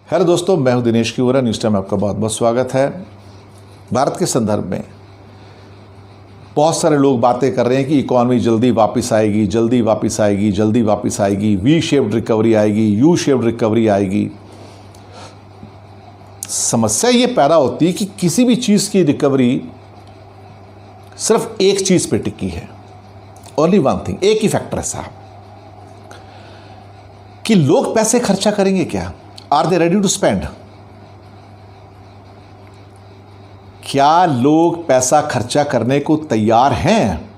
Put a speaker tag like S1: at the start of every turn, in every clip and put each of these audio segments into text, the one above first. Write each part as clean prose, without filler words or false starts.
S1: Hello दोस्तों, मैं हूं दिनेश किवरा। न्यूज़ टाइम में आपका बहुत बहुत स्वागत है। भारत के संदर्भ में बहुत सारे लोग बातें कर रहे हैं कि इकॉनमी जल्दी वापस आएगी, जल्दी वापस आएगी, जल्दी वापस आएगी, वी शेप्ड रिकवरी आएगी, यू शेप्ड रिकवरी आएगी। समस्या ये पैदा होती है कि किसी भी चीज़ की रिकवरी सिर्फ एक चीज़ पे टिकी है, ओनली वन थिंग, एक ही फैक्टर है साहब, कि लोग पैसे खर्चा करेंगे क्या? Are they ready to spend? क्या लोग पैसा खर्चा करने को तैयार हैं?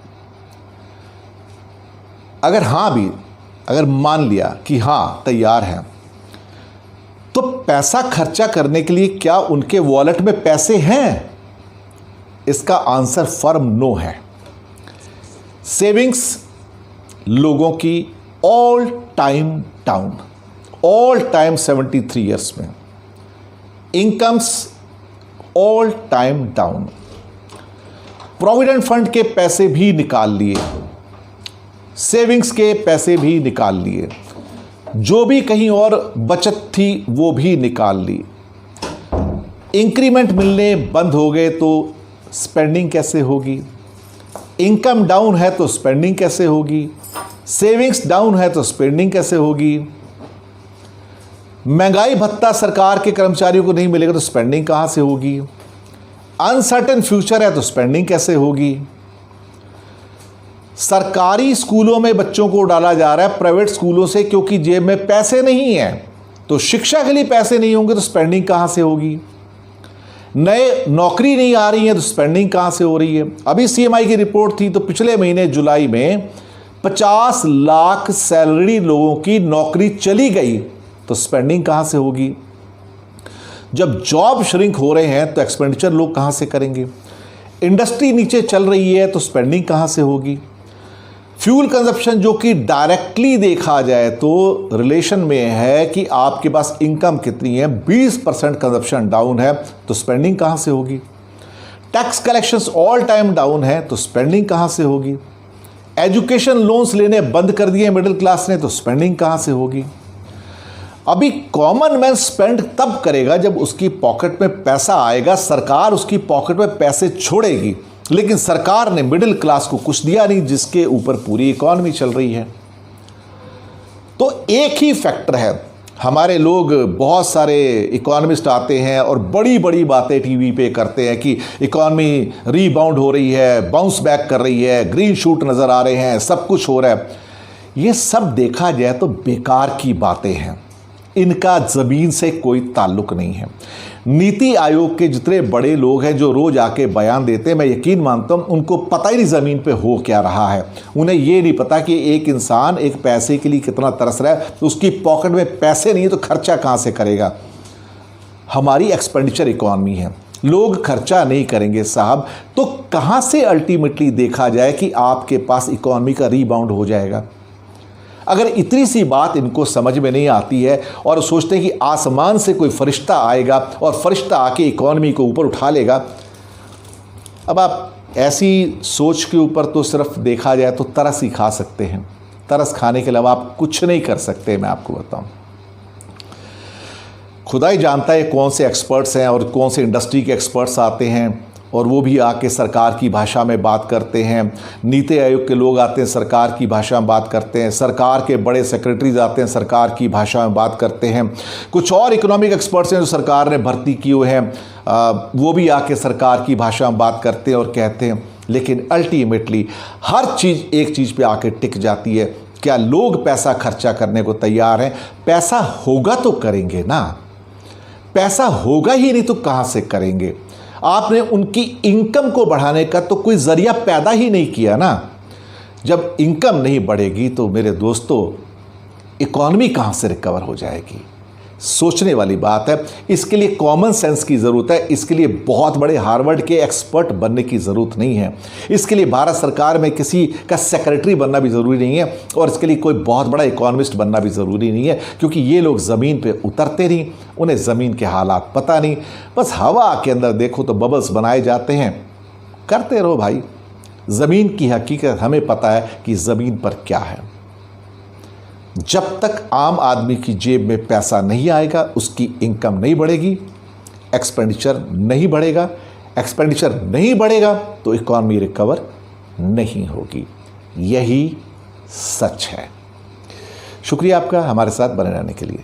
S1: अगर मान लिया कि हाँ तैयार हैं, तो पैसा खर्चा करने के लिए क्या उनके वॉलेट में पैसे हैं? इसका आंसर फर्म नो है। सेविंग्स लोगों की all time down, all time 73 years में। Incomes all time down. Provident fund के पैसे भी निकाल लिए, सेविंग्स के पैसे भी निकाल लिए, जो भी कहीं और बचत थी वो भी निकाल ली। इंक्रीमेंट मिलने बंद हो गए तो स्पेंडिंग कैसे होगी? इनकम डाउन है तो स्पेंडिंग कैसे होगी? सेविंग्स डाउन है तो स्पेंडिंग कैसे होगी? महंगाई भत्ता सरकार के कर्मचारियों को नहीं मिलेगा तो स्पेंडिंग कहां से होगी? अनसर्टेन फ्यूचर है तो स्पेंडिंग कैसे होगी? सरकारी स्कूलों में बच्चों को डाला जा रहा है प्राइवेट स्कूलों से, क्योंकि जेब में पैसे नहीं है। तो शिक्षा के लिए पैसे नहीं होंगे तो स्पेंडिंग कहां से होगी? नए नौकरी नहीं आ रही है तो स्पेंडिंग कहां से हो रही है? अभी सीएमआई की रिपोर्ट थी तो पिछले महीने जुलाई में 50 लाख सैलरी लोगों की नौकरी चली गई, तो स्पेंडिंग कहां से होगी? जब जॉब श्रिंक हो रहे हैं तो एक्सपेंडिचर लोग कहां से करेंगे? इंडस्ट्री नीचे चल रही है तो स्पेंडिंग कहां से होगी? फ्यूल कंजप्शन, जो कि डायरेक्टली देखा जाए तो रिलेशन में है कि आपके पास इनकम कितनी है, 20% कंजप्शन डाउन है तो स्पेंडिंग कहां से होगी? Tax collections all time down है तो स्पेंडिंग कहां से होगी? एजुकेशन लोन्स लेने बंद कर दिए मिडिल क्लास ने तो स्पेंडिंग कहां से होगी? अभी कॉमन मैन स्पेंड तब करेगा जब उसकी पॉकेट में पैसा आएगा, सरकार उसकी पॉकेट में पैसे छोड़ेगी। लेकिन सरकार ने मिडिल क्लास को कुछ दिया नहीं, जिसके ऊपर पूरी इकॉनमी चल रही है। तो एक ही फैक्टर है। हमारे लोग, बहुत सारे इकोनॉमिस्ट आते हैं और बड़ी बड़ी बातें टीवी पे करते हैं कि इकॉनमी रीबाउंड हो रही है, बाउंस बैक कर रही है, ग्रीन शूट नज़र आ रहे हैं, सब कुछ हो रहा है। ये सब देखा जाए तो बेकार की बातें हैं, इनका ज़मीन से कोई ताल्लुक नहीं है। नीति आयोग के जितने बड़े लोग हैं जो रोज़ आके बयान देते हैं, मैं यकीन मानता हूँ उनको पता ही नहीं ज़मीन पे हो क्या रहा है। उन्हें ये नहीं पता कि एक इंसान एक पैसे के लिए कितना तरस रहा है, तो उसकी पॉकेट में पैसे नहीं है तो खर्चा कहाँ से करेगा? हमारी एक्सपेंडिचर इकॉनमी है, लोग खर्चा नहीं करेंगे साहब, तो कहाँ से अल्टीमेटली देखा जाए कि आपके पास इकॉनमी का रीबाउंड हो जाएगा? अगर इतनी सी बात इनको समझ में नहीं आती है और सोचते हैं कि आसमान से कोई फरिश्ता आएगा और फरिश्ता आके इकॉनमी को ऊपर उठा लेगा, अब आप ऐसी सोच के ऊपर तो सिर्फ देखा जाए तो तरस ही खा सकते हैं। तरस खाने के अलावा आप कुछ नहीं कर सकते। मैं आपको बताऊं, खुदा ही जानता है कौन से एक्सपर्ट्स हैं और कौन से इंडस्ट्री के एक्सपर्ट्स आते हैं और वो भी आके सरकार की भाषा में बात करते हैं। नीति आयोग के लोग आते हैं, सरकार की भाषा में बात करते हैं। सरकार के बड़े सेक्रेटरीज आते हैं, सरकार की भाषा में बात करते हैं। कुछ और इकोनॉमिक एक्सपर्ट्स हैं जो सरकार ने भर्ती किए हुए हैं, वो भी आके सरकार की भाषा में बात करते हैं और कहते हैं। लेकिन अल्टीमेटली हर चीज़ एक चीज़ पे आके टिक जाती है, क्या लोग पैसा खर्चा करने को तैयार हैं? पैसा होगा तो करेंगे ना, पैसा होगा ही नहीं तो कहाँ से करेंगे? आपने उनकी इनकम को बढ़ाने का तो कोई जरिया पैदा ही नहीं किया ना। जब इनकम नहीं बढ़ेगी तो मेरे दोस्तों इकॉनमी कहाँ से रिकवर हो जाएगी? सोचने वाली बात है। इसके लिए कॉमन सेंस की ज़रूरत है। इसके लिए बहुत बड़े हार्वर्ड के एक्सपर्ट बनने की ज़रूरत नहीं है। इसके लिए भारत सरकार में किसी का सेक्रेटरी बनना भी ज़रूरी नहीं है और इसके लिए कोई बहुत बड़ा इकोनॉमिस्ट बनना भी ज़रूरी नहीं है, क्योंकि ये लोग ज़मीन पे उतरते नहीं, उन्हें ज़मीन के हालात पता नहीं। बस हवा के अंदर देखो तो बबल्स बनाए जाते हैं। करते रहो भाई, ज़मीन की हकीकत हमें पता है कि ज़मीन पर क्या है। जब तक आम आदमी की जेब में पैसा नहीं आएगा, उसकी इनकम नहीं बढ़ेगी, एक्सपेंडिचर नहीं बढ़ेगा। एक्सपेंडिचर नहीं बढ़ेगा तो इकॉनमी रिकवर नहीं होगी। यही सच है। शुक्रिया आपका हमारे साथ बने रहने के लिए।